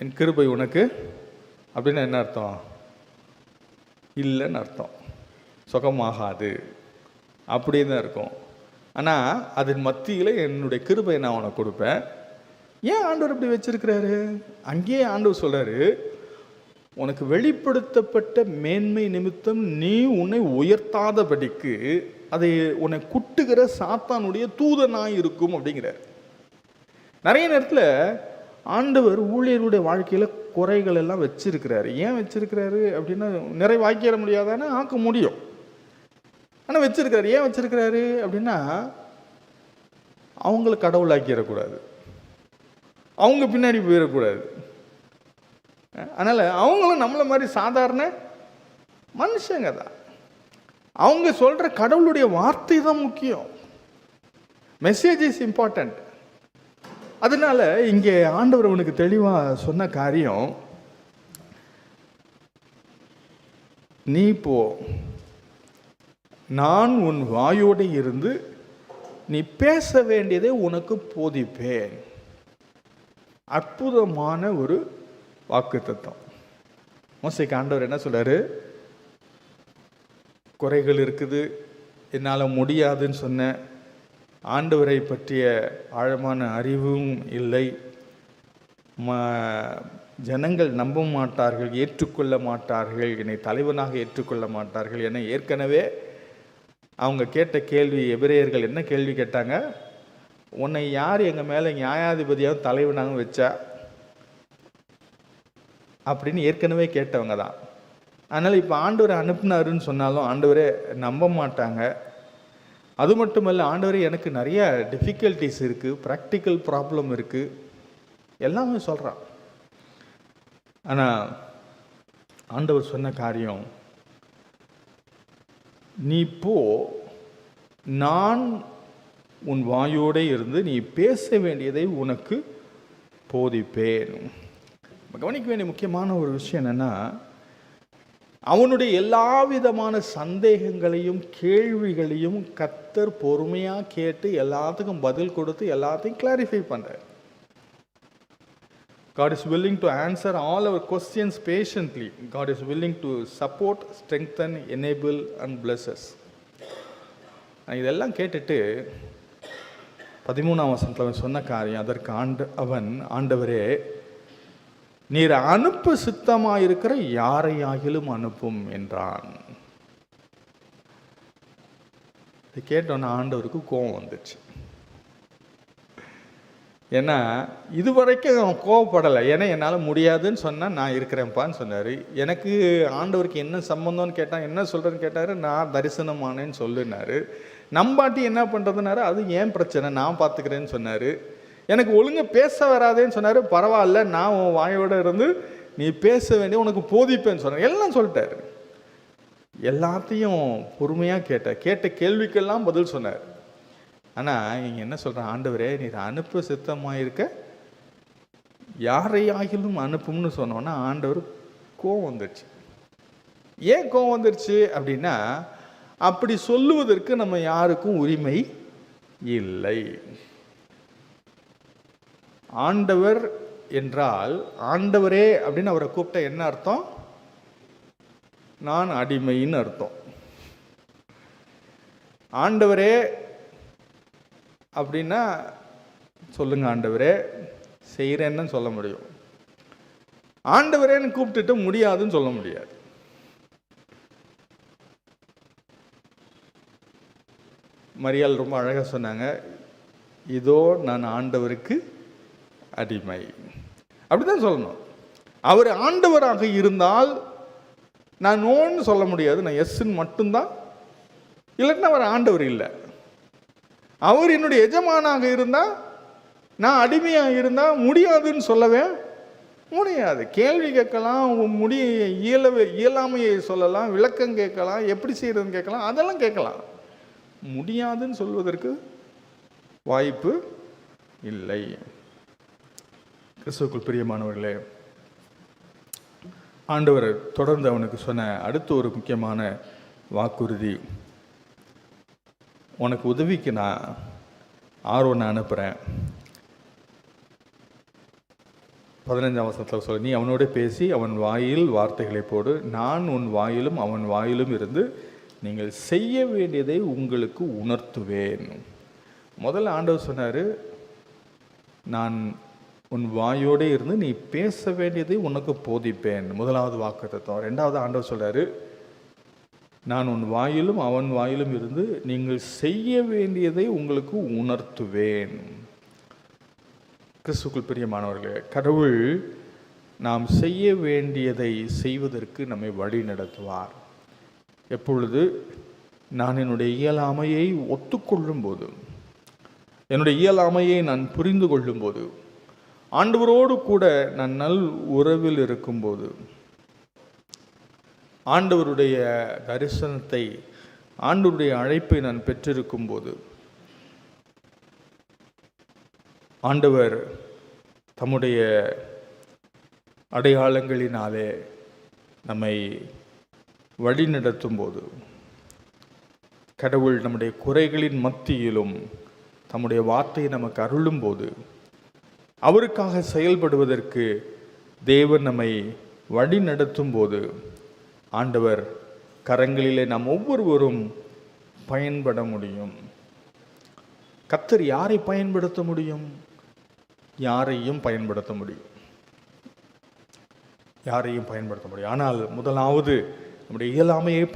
[SPEAKER 1] என் கிருபை உனக்கு அப்படின்னு என்ன அர்த்தம்? இல்லைன்னு அர்த்தம், சுகமாகாது அப்படின்னு தான் இருக்கும். ஆனால் அதன் மத்தியில் என்னுடைய கிருபை நான் உனக்கு கொடுப்பேன். ஏன் ஆண்டவர் இப்படி வச்சிருக்கிறாரு? அங்கேயே ஆண்டவர் சொல்கிறாரு, உனக்கு வெளிப்படுத்தப்பட்ட மேன்மை நிமித்தம் நீ உன்னை உயர்த்தாதபடிக்கு அதை உன்னை குட்டுகிற சாத்தானுடைய தூதனாய் இருக்கும் அப்படிங்கிறார். நிறைய நேரத்தில் ஆண்டவர் ஊழியருடைய வாழ்க்கையில் குறைகள் எல்லாம் வச்சிருக்கிறாரு. ஏன் வச்சிருக்கிறாரு அப்படின்னா, நிறைவாக்கிட முடியாதானே, ஆக்க முடியும், ஆனால் வச்சிருக்கிறாரு. ஏன் வச்சிருக்கிறாரு அப்படின்னா, அவங்கள கடவுளாக்கிடக்கூடாது, அவங்க பின்னாடி போயிடக்கூடாது. அதனால் அவங்களும் நம்மளை மாதிரி சாதாரண மனுஷங்க தான். அவங்க சொல்கிற கடவுளுடைய வார்த்தை தான் முக்கியம். Message is important. அதனால இங்கே ஆண்டவர் அவனுக்கு தெளிவாக சொன்ன காரியம், நீ போ, நான் உன் வாயோடு இருந்து நீ பேச வேண்டியதை உனக்கு போதிப்பேன். அற்புதமான ஒரு வாக்குத்தத்தம். மோசேக்கு ஆண்டவர் என்ன சொல்றாரு? குறைகள் இருக்குது, என்னால் முடியாதுன்னு சொன்ன, ஆண்டவரை பற்றிய ஆழமான அறிவும் இல்லை, ஜனங்கள் நம்ப மாட்டார்கள், ஏற்றுக்கொள்ள மாட்டார்கள், என்னை தலைவனாக ஏற்றுக்கொள்ள மாட்டார்கள் என ஏற்கனவே அவங்க கேட்ட கேள்வி. எபிரேயர்கள் என்ன கேள்வி கேட்டாங்க? உன்னை யார் எங்கள் மேலே நியாயாதிபதியாக தலைவனாக வச்சா அப்படின்னு ஏற்கனவே கேட்டவங்க தான். அதனால் இப்போ ஆண்டவரை அனுப்புனாருன்னு சொன்னாலும் ஆண்டவரே நம்ப மாட்டாங்க. அது மட்டுமல்ல, ஆண்டவரே எனக்கு நிறைய டிஃபிகல்ட்டிஸ் இருக்குது, ப்ராக்டிக்கல் ப்ராப்ளம் இருக்குது, எல்லாமே சொல்கிறான். ஆனால் ஆண்டவர் சொன்ன காரியம், நீ போ, நான் உன் வாயோடு இருந்து நீ பேச வேண்டியதை உனக்கு போதிப்பேன். கவனிக்க வேண்டிய முக்கியமான ஒரு விஷயம் என்னென்னா, அவனுடைய எல்லா விதமான சந்தேகங்களையும் கேள்விகளையும் கர்த்தர் பொறுமையாக கேட்டு எல்லாத்துக்கும் பதில் கொடுத்து எல்லாத்தையும் கிளாரிஃபை பண்ணுறார். God is willing to answer all our questions patiently. God is willing to support, strengthen, enable and bless us. இதெல்லாம் கேட்டுட்டு 13ஆம் வசனத்தில் சொன்ன காரியம், அதற்கு ஆண்டவரே, நீர் அனுப்ப சித்தமாயிருக்கிற யாரையாகிலும் அனுப்பும் என்றான். இது கேட்டோன்னா ஆண்டவருக்கு கோபம் வந்துச்சு. ஏன்னா இதுவரைக்கும் அவன் கோவப்படலை. ஏன்னா என்னால் முடியாதுன்னு சொன்னால் நான் இருக்கிறேன்ப்பான்னு சொன்னார். எனக்கு ஆண்டவருக்கு என்ன சம்பந்தம்னு கேட்டான், என்ன சொல்கிறேன்னு கேட்டார், நான் தரிசனமானேன்னு சொல்லுனார். நம்பாட்டி என்ன பண்ணுறதுனாரு, அது ஏன் பிரச்சனை, நான் பார்த்துக்கிறேன்னு சொன்னார். எனக்கு ஒழுங்காக பேச வராதேன்னு சொன்னார். பரவாயில்ல, நான் உன் வாயோடு இருந்து நீ பேச வேண்டிய உனக்கு போதிப்பேன்னு சொன்னார். எல்லாம் சொல்லிட்டார். எல்லாத்தையும் பொறுமையாக கேட்ட கேள்விக்கெல்லாம் பதில் சொன்னார். ஆனால் இங்கே என்ன சொல்கிறேன், ஆண்டவரே நீர் அனுப்ப சித்தமாக இருக்க யாரையாகிலும் அனுப்பும்னு சொன்னோன்னா ஆண்டவர் கோவம் வந்துடுச்சு. ஏன் கோவம் வந்துடுச்சு அப்படின்னா, அப்படி சொல்லுவதற்கு நம்ம யாருக்கும் உரிமை இல்லை. ஆண்டவர் என்றால், ஆண்டவரே அப்படின்னு அவரை கூப்பிட்ட என்ன அர்த்தம்? நான் அடிமைன்னு அர்த்தம். ஆண்டவரே அப்படின்னா சொல்லுங்க ஆண்டவரே செய்கிறேன்னு சொல்ல முடியும். ஆண்டவரேன்னு கூப்பிட்டுட்டு முடியாதுன்னு சொல்ல முடியாது. மரியாள் ரொம்ப அழகாக சொன்னாங்க, இதோ நான் ஆண்டவருக்கு அடிமை. அப்படிதான் சொல்லணும். அவர் ஆண்டவராக இருந்தால் நான் நோன்னு சொல்ல முடியாது, நான் எஸ்ன்னு மட்டும்தான். இல்லைன்னா அவர் ஆண்டவர் இல்லை. அவர் என்னுடைய எஜமானாக இருந்தால், நான் அடிமையாக இருந்தால் முடியாதுன்னு சொல்லவே முடியாது. கேள்வி கேட்கலாம், இயலாமையை சொல்லலாம், விளக்கம் கேட்கலாம், எப்படி செய்யறதுன்னு கேட்கலாம், அதெல்லாம் கேட்கலாம். முடியாதுன்னு சொல்வதற்கு வாய்ப்பு இல்லை. கிறிஸ்துவுக்குள் பிரியமானவர்களே, ஆண்டவர் தொடர்ந்து அவனுக்கு சொன்ன அடுத்த ஒரு முக்கியமான வாக்குறுதி, உனக்கு உதவிக்கு நான் ஆரோனை அனுப்புகிறேன். 15ஆம் வசனத்தில் சொல்ல, நீ அவனோட பேசி அவன் வாயில் வார்த்தைகளை போடு, நான் உன் வாயிலும் அவன் வாயிலும் இருந்து நீங்கள் செய்ய வேண்டியதை உங்களுக்கு உணர்த்துவேன். முதல்ல ஆண்டவர் சொன்னார், நான் உன் வாயோடே இருந்து நீ பேச வேண்டியதை உனக்கு போதிப்பேன். முதலாவது வாக்குத்தத்தம். ரெண்டாவது ஆண்டவர் சொல்றாரு, நான் உன் வாயிலும் அவன் வாயிலும் இருந்து நீங்கள் செய்ய வேண்டியதை உங்களுக்கு உணர்த்துவேன். கிறிஸ்துவுக்குள் பிரியமானவர்களே, கடவுள் நாம் செய்ய வேண்டியதை செய்வதற்கு நம்மை வழி நடத்துவார். எப்பொழுது நான் என்னுடைய இயலாமையை ஒத்துக்கொள்ளும் போது, என்னுடைய இயலாமையை நான் புரிந்து கொள்ளும் போது, ஆண்டவரோடு கூட நான் நல் உறவில் இருக்கும்போது, ஆண்டவருடைய தரிசனத்தை, ஆண்டவருடைய அழைப்பை நான் பெற்றிருக்கும் போது, ஆண்டவர் தம்முடைய அடையாளங்களினாலே நம்மை வழி நடத்தும் போது, கடவுள் நம்முடைய குறைகளின் மத்தியிலும் தம்முடைய வார்த்தையை நமக்கு அருளும் போது, அவருக்காக செயல்படுவதற்கு தேவன் நம்மை வழி நடத்தும் போது ஆண்டவர் கரங்களிலே நாம் ஒவ்வொருவரும் பயன்பட முடியும். கர்த்தர் யாரை பயன்படுத்த முடியும்? யாரையும் பயன்படுத்த முடியும், யாரையும் பயன்படுத்த முடியும். ஆனால் முதலாவது நம்முடைய இயலாமையை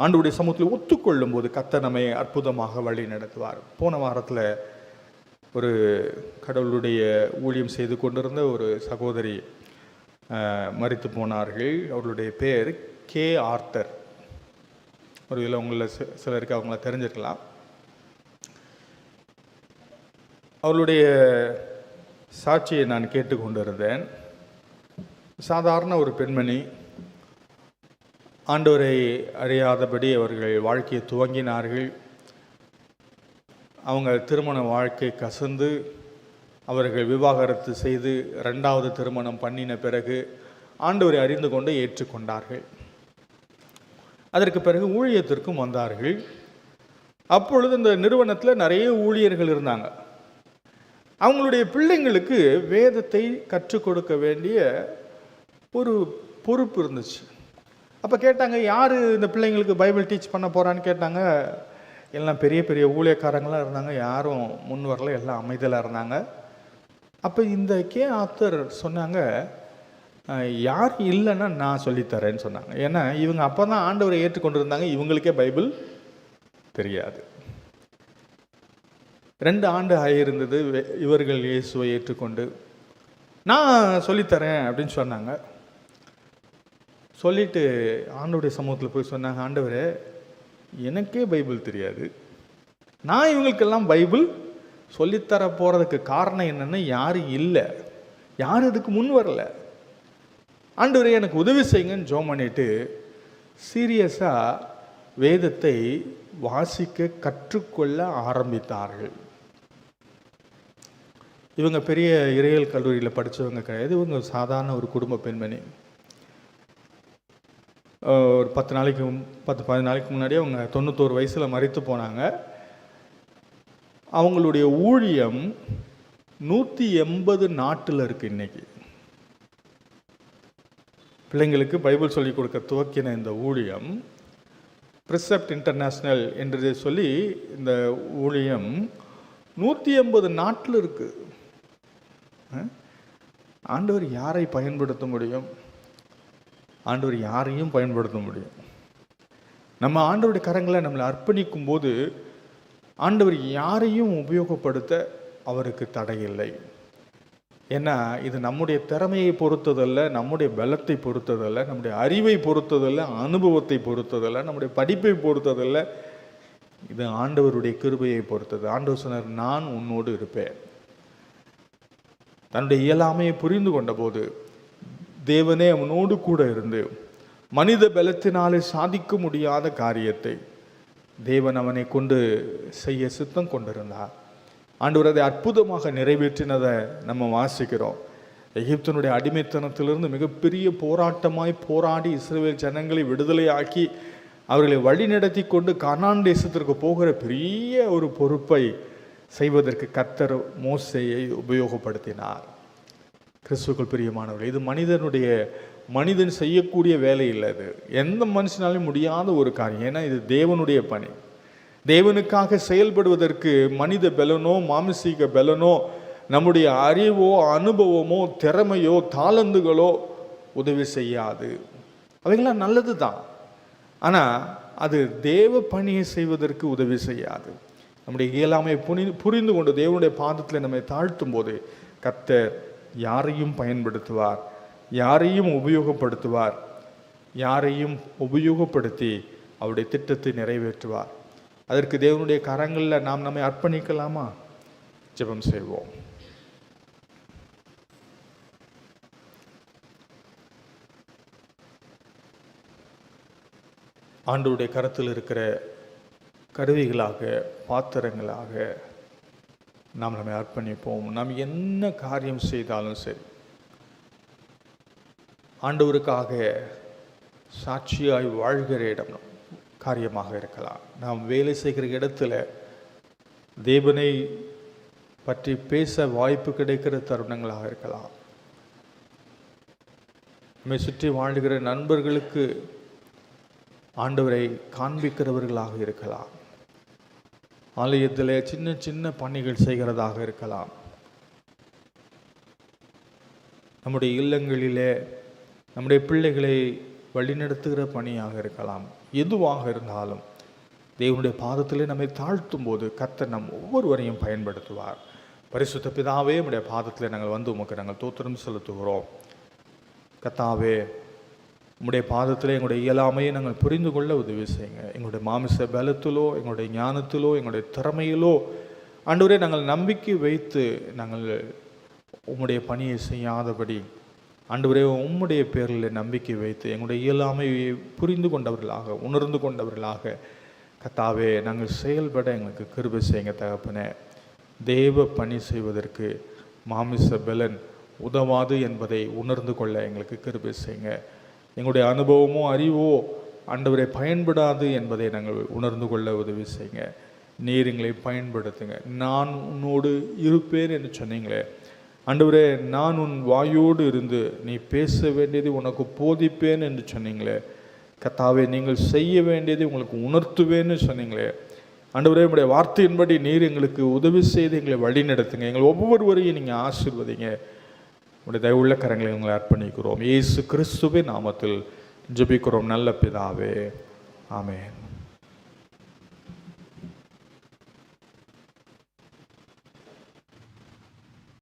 [SPEAKER 1] ஆண்டவருடைய சமூகத்தில் ஒத்துக்கொள்ளும் போது கர்த்தர் நம்மை அற்புதமாக வழி நடத்துவார். போன வாரத்தில் ஒரு கடவுளுடைய ஊழியம் செய்து கொண்டிருந்த ஒரு சகோதரி மரித்து போனார்கள். அவர்களுடைய பேர் கே ஆர்த்தர். ஒரு இதில் உங்களில் சிலருக்கு அவங்கள தெரிஞ்சிருக்கலாம். அவளுடைய சாட்சியை நான் கேட்டுக்கொண்டிருந்தேன். சாதாரண ஒரு பெண்மணி, ஆண்டவரை அறியாதபடி அவர்கள் வாழ்க்கையை துவங்கினார்கள். அவங்க திருமண வாழ்க்கை கசந்து அவர்கள் விவாகரத்து செய்து 2வது திருமணம் பண்ணின பிறகு ஆண்டவரை அறிந்து கொண்டு ஏற்றுக்கொண்டார்கள். அதற்கு பிறகு ஊழியத்திற்கும் வந்தார்கள். அப்பொழுது இந்த நிறுவனத்தில் நிறைய ஊழியர்கள் இருந்தாங்க. அவங்களுடைய பிள்ளைங்களுக்கு வேதத்தை கற்றுக் கொடுக்க வேண்டிய ஒரு பொறுப்பு இருந்துச்சு. அப்போ கேட்டாங்க, யார் இந்த பிள்ளைங்களுக்கு பைபிள் டீச் பண்ண போகிறான்னு கேட்டாங்க. எல்லாம் பெரிய பெரிய ஊழியக்காரங்களாம் இருந்தாங்க, யாரும் முன் வரல, எல்லாம் அமைதியாக இருந்தாங்க. அப்போ இந்த கே ஆத்தர் சொன்னாங்க, யார் இல்லைன்னா நான் சொல்லித்தரேன்னு சொன்னாங்க. ஏன்னா இவங்க அப்போ தான் ஆண்டவரை ஏற்றுக்கொண்டு இருந்தாங்க, இவங்களுக்கே பைபிள் தெரியாது. 2 ஆண்டு ஆகியிருந்தது இவர்கள் இயேசுவை ஏற்றுக்கொண்டு. நான் சொல்லித்தரேன் அப்படின்னு சொன்னாங்க. சொல்லிட்டு ஆண்டவருடைய சமூகத்தில் போய் சொன்னாங்க, ஆண்டவரே எனக்கே பைபிள் தெரியாது, நான் இவங்களுக்கெல்லாம் பைபிள் சொல்லித்தர போகிறதுக்கு காரணம் என்னென்னு யாரும் இல்லை, யாரும் இதுக்கு முன் வரல, ஆண்டவரே எனக்கு உதவி செய்யுங்கன்னு ஜெபம் பண்ணிட்டு சீரியஸாக வேதத்தை வாசிக்க கற்றுக்கொள்ள ஆரம்பித்தார்கள். இவங்க பெரிய இறையியல் கல்லூரியில் படித்தவங்க கிடையாது. இவங்க சாதாரண ஒரு குடும்ப பெண்மணி. ஒரு 10-15 நாளைக்கு முன்னாடியே அவங்க 91 வயசில் மரித்து போனாங்க. அவங்களுடைய ஊழியம் 180 நாட்டில் இருக்குது. இன்றைக்கி பிள்ளைங்களுக்கு பைபிள் சொல்லிக் கொடுக்க துவக்கின இந்த ஊழியம் ப்ரிசெப்ட் இன்டர்நேஷ்னல் என்று சொல்லி இந்த ஊழியம் 180 நாட்டில் இருக்குது. ஆண்டவர் யாரை பயன்படுத்த முடியும்? ஆண்டவர் யாரையும் பயன்படுத்த முடியும். நம்ம ஆண்டவருடைய கரங்களை நம்மளை அர்ப்பணிக்கும் போது ஆண்டவர் யாரையும் உபயோகப்படுத்த அவருக்கு தடையில்லை. ஏன்னா இது நம்முடைய திறமையை பொறுத்ததல்ல, நம்முடைய பலத்தை பொறுத்ததல்ல, நம்முடைய அறிவை பொறுத்ததல்ல, அனுபவத்தை பொறுத்ததல்ல, நம்முடைய படிப்பை பொறுத்ததல்ல. இது ஆண்டவருடைய கிருபையை பொறுத்தது. ஆண்டவர் சொன்னார், நான் உன்னோடு இருப்பேன். தன்னுடைய இயலாமையை புரிந்து கொண்ட போது தேவனே அவனோடு கூட இருந்து மனித பலத்தினாலே சாதிக்க முடியாத காரியத்தை தேவன் அவனை கொண்டு செய்ய சித்தம் கொண்டிருந்தார். ஆண்டவர் அதை அற்புதமாக நிறைவேற்றினதை நம்ம வாசிக்கிறோம். எகிப்தினுடைய அடிமைத்தனத்திலிருந்து மிகப்பெரிய போராட்டமாய் போராடி இஸ்ரவேல் ஜனங்களை விடுதலையாக்கி அவர்களை வழி நடத்தி கொண்டு கானான் தேசத்திற்கு போகிற பெரிய ஒரு பொறுப்பை செய்வதற்கு கர்த்தர் மோசேயை உபயோகப்படுத்தினார். கிறிஸ்துவுக்குள் பிரியமானவர்கள், இது மனிதன் செய்யக்கூடிய வேலை இல்லை. இது எந்த மனுஷனாலும் முடியாத ஒரு காரியம். ஏன்னா இது தேவனுடைய பணி. தேவனுக்காக செயல்படுவதற்கு மனித பலனோ மாமிசீக பலனோ நம்முடைய அறிவோ அனுபவமோ திறமையோ தாளந்துகளோ உதவி செய்யாது. அவைகளாம் நல்லது தான், ஆனால் அது தேவ பணியை செய்வதற்கு உதவி செய்யாது. நம்முடைய இயலாமையை புரிந்து கொண்டு தேவனுடைய பாதத்தில் நம்மை தாழ்த்தும் போது கர்த்தர் யாரையும் பயன்படுத்துவார், யாரையும் உபயோகப்படுத்துவார், யாரையும் உபயோகப்படுத்தி அவருடைய திட்டத்தை நிறைவேற்றுவார். அதற்கு தேவனுடைய கரங்களில் நாம் நம்மை அர்ப்பணிக்கலாமா? ஜெபம் செய்வோம். ஆண்டவருடைய கரத்தில் இருக்கிற கருவிகளாக, பாத்திரங்களாக நாம் நம்மை அர்ப்பணிப்போம். நாம் என்ன காரியம் செய்தாலும் சரி, ஆண்டவருக்காக சாட்சியாய் வாழ்கிற இடம் காரியமாக இருக்கலாம். நாம் வேலை செய்கிற இடத்துல தேவனை பற்றி பேச வாய்ப்பு கிடைக்கிற தருணங்களாக இருக்கலாம். நம்மை சுற்றி வாழ்கிற நண்பர்களுக்கு ஆண்டவரை காண்பிக்கிறவர்களாக இருக்கலாம். ஆலயத்தில் சின்ன சின்ன பணிகள் செய்கிறதாக இருக்கலாம். நம்முடைய இல்லங்களிலே நம்முடைய பிள்ளைகளை வழிநடத்துகிற பணியாக இருக்கலாம். எதுவாக இருந்தாலும் தேவனுடைய பாதத்திலே நம்மை தாழ்த்தும் போது கர்த்தர் நம் ஒவ்வொருவரையும் பயன்படுத்துவார். பரிசுத்த பிதாவே, நம்முடைய பாதத்தில் நாங்கள் வந்து உமக்கு நாங்கள் தோத்திரம் செலுத்துகிறோம். கர்த்தாவே, உம்முடைய பாதத்தில் எங்களுடைய இயலாமையை நாங்கள் புரிந்து கொள்ள உதவி செய்யுங்க. எங்களுடைய மாமிச பலத்திலோ, எங்களுடைய ஞானத்திலோ, எங்களுடைய திறமையிலோ ஆண்டவரே நாங்கள் நம்பிக்கை வைத்து நாங்கள் உம்முடைய பணியை செய்யாதபடி ஆண்டவரே உம்முடைய பேரில் நம்பிக்கை வைத்து எங்களுடைய இயலாமையை புரிந்து கொண்டவர்களாக, உணர்ந்து கொண்டவர்களாக கர்த்தாவே நாங்கள் செயல்பட எங்களுக்கு கிருபை செய்யுங்க தகப்பனே. தேவ பணி செய்வதற்கு மாமிச பலன் உதவாது என்பதை உணர்ந்து கொள்ள எங்களுக்கு கிருபை செய்யுங்க. எங்களுடைய அனுபவமோ அறிவோ ஆண்டவரை பயன்படாது என்பதை நாங்கள் உணர்ந்து கொள்ள உதவி செய்யுங்க. நீர் எங்களை பயன்படுத்துங்க. நான் உன்னோடு இருப்பேன் என்று சொன்னீங்களே ஆண்டவரே, நான் உன் வாயோடு இருந்து நீ பேச வேண்டியது உனக்கு போதிப்பேன் என்று சொன்னீங்களே கர்த்தாவே, நீங்கள் செய்ய வேண்டியதை உங்களுக்கு உணர்த்துவேன்னு சொன்னீங்களே ஆண்டவரே, உங்களுடைய வார்த்தையின்படி நீர் எங்களுக்கு உதவி செய்து எங்களை வழி நடத்துங்க. எங்கள் ஒவ்வொருவரையும் நீங்கள் ஆசீர்வதிங்க. உடைய தயவுள்ள கரங்களை உங்களை அர்ப்பணிக்கிறோம். இயேசு கிறிஸ்துவின் நாமத்தில் ஜெபிக்கிறோம் நல்ல பிதாவே, ஆமென்.